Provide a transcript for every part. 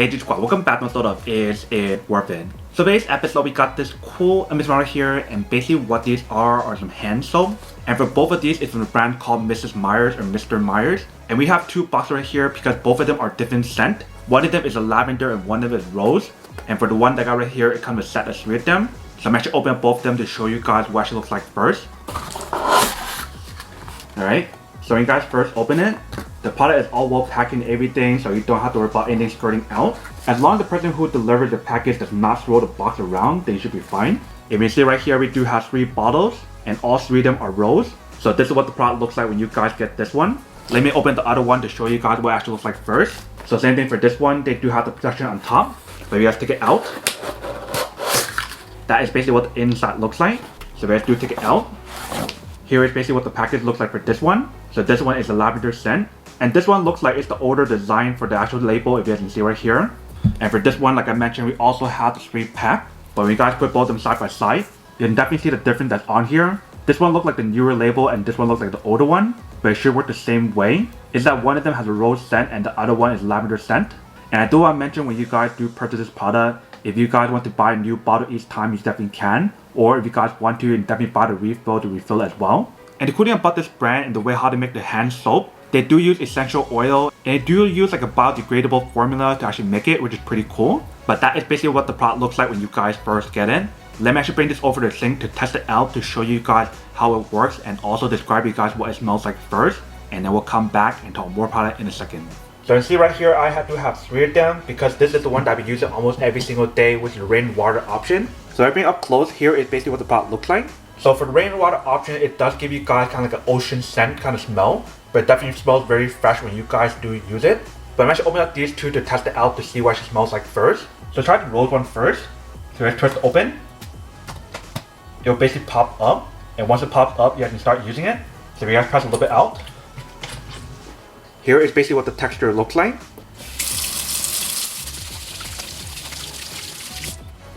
Hey squad, welcome back to episode of Is It Worth It? So today's episode we got this cool Mrs.Meyer here, and basically what these are some hand soap. And for both of these it's from a brand called Mrs.Meyer or Mr. Myers. And we have two boxes right here because both of them are different scent. One of them is a lavender and one of them is rose. And for the one that I got right here, it comes with a set of 3 of them. So I'm actually opening up both of them to show you guys what it actually looks like first. Alright, so when you guys first open it, the product is all well packed and everything, so you don't have to worry about anything skirting out. As long as the person who delivers the package does not throw the box around, then you should be fine. If you see right here, we do have 3 bottles, and all 3 of them are rose. So this is what the product looks like when you guys get this one. Let me open the other one to show you guys what it actually looks like first. So same thing for this one, they do have the protection on top. So you guys take it out. That is basically what the inside looks like. So you guys do take it out. Here is basically what the package looks like for this one. So this one is a lavender scent. And this one looks like it's the older design for the actual label, if you guys can see right here. And for this one, like I mentioned, we also have the 3 pack. But when you guys put both of them side by side, you can definitely see the difference that's on here. This one looks like the newer label and this one looks like the older one. But it should work the same way. Is that one of them has a rose scent and the other one is lavender scent. And I do want to mention when you guys do purchase this product, if you guys want to buy a new bottle each time, you definitely can. Or if you guys want to, you can definitely buy the refill to refill as well. And the cool thing about this brand and the way how they make the hand soap, they do use essential oil and they do use like a biodegradable formula to actually make it, which is pretty cool. But that is basically what the product looks like when you guys first get it. Let me actually bring this over to the sink to test it out to show you guys how it works and also describe you guys what it smells like first. And then we'll come back and talk more about it in a second. So you see right here, I have to have 3 of them because this is the one that I be using almost every single day, which is the rainwater option. So everything up close here is basically what the product looks like. So for the rainwater option, it does give you guys kind of like an ocean scent kind of smell. But it definitely smells very fresh when you guys do use it. But I'm actually opening up these 2 to test it out to see what it smells like first. So try the rose one first. So let's twist it open. It will basically pop up. And once it pops up, you guys can start using it. So you guys press a little bit out. Here is basically what the texture looks like.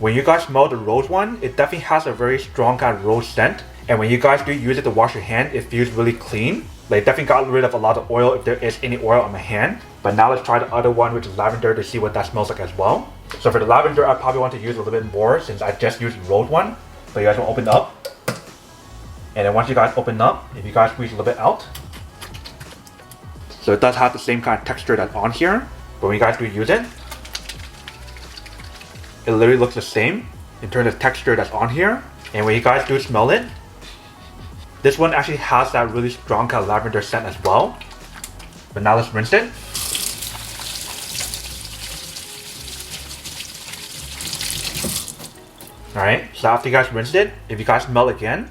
When you guys smell the rose one, it definitely has a very strong kind of rose scent. And when you guys do use it to wash your hand, it feels really clean. Like definitely got rid of a lot of oil if there is any oil on my hand. But now let's try the other one, which is lavender, to see what that smells like as well. So for the lavender, I probably want to use a little bit more since I just used the rose one. So you guys will open up. And then once you guys open up, if you guys squeeze a little bit out. So it does have the same kind of texture that's on here. But when you guys do use it, it literally looks the same in terms of texture that's on here. And when you guys do smell it, this one actually has that really strong kind of lavender scent as well. But now let's rinse it. Alright, so after you guys rinsed it, if you guys smell again,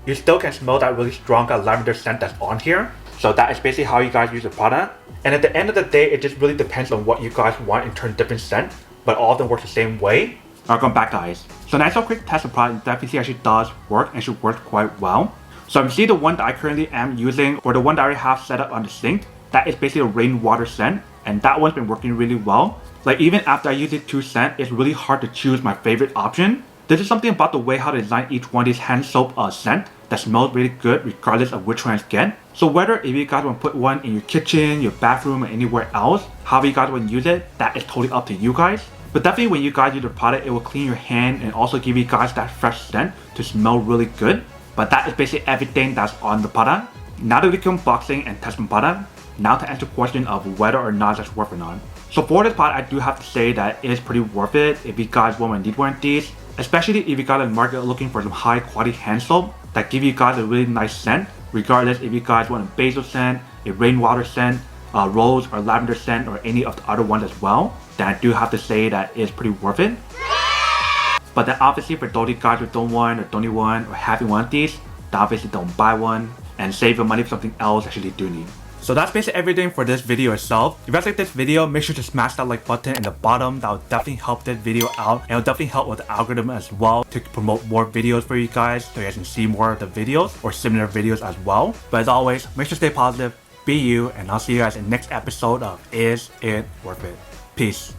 you still can smell that really strong kind of lavender scent that's on here. So that is basically how you guys use the product. And at the end of the day, it just really depends on what you guys want in terms of different scent. But all of them work the same way. Welcome back guys. So nice little quick test of product definitely actually does work and should work quite well. So you see the one that I currently am using or the one that I already have set up on the sink, that is basically a rainwater scent and that one's been working really well. Like even after I use it 2 scent, it's really hard to choose my favorite option. This is something about the way how they design each one of these hand soap scent that smells really good regardless of which one you get. So whether if you guys want to put one in your kitchen, your bathroom or anywhere else, however you guys want to use it, that is totally up to you guys. But definitely when you guys use the product, it will clean your hand and also give you guys that fresh scent to smell really good. But that is basically everything that's on the product. Now that we can unboxing and testing product, now to answer the question of whether or not that's worth it or not. So for this product, I do have to say that it is pretty worth it if you guys want to need one of these. Especially if you guys are in the market looking for some high quality hand soap that give you guys a really nice scent. Regardless if you guys want a basil scent, a rainwater scent, rose or lavender scent or any of the other ones as well, then I do have to say that it's pretty worth it. But then obviously for those of you guys who don't want or don't need one or having one of these, then obviously don't buy one and save your money for something else that you do need. So that's basically everything for this video itself. If you guys like this video, make sure to smash that like button in the bottom. That will definitely help this video out and it will definitely help with the algorithm as well to promote more videos for you guys so you guys can see more of the videos or similar videos as well. But as always, make sure to stay positive, be you, and I'll see you guys in the next episode of Is It Worth It? Peace.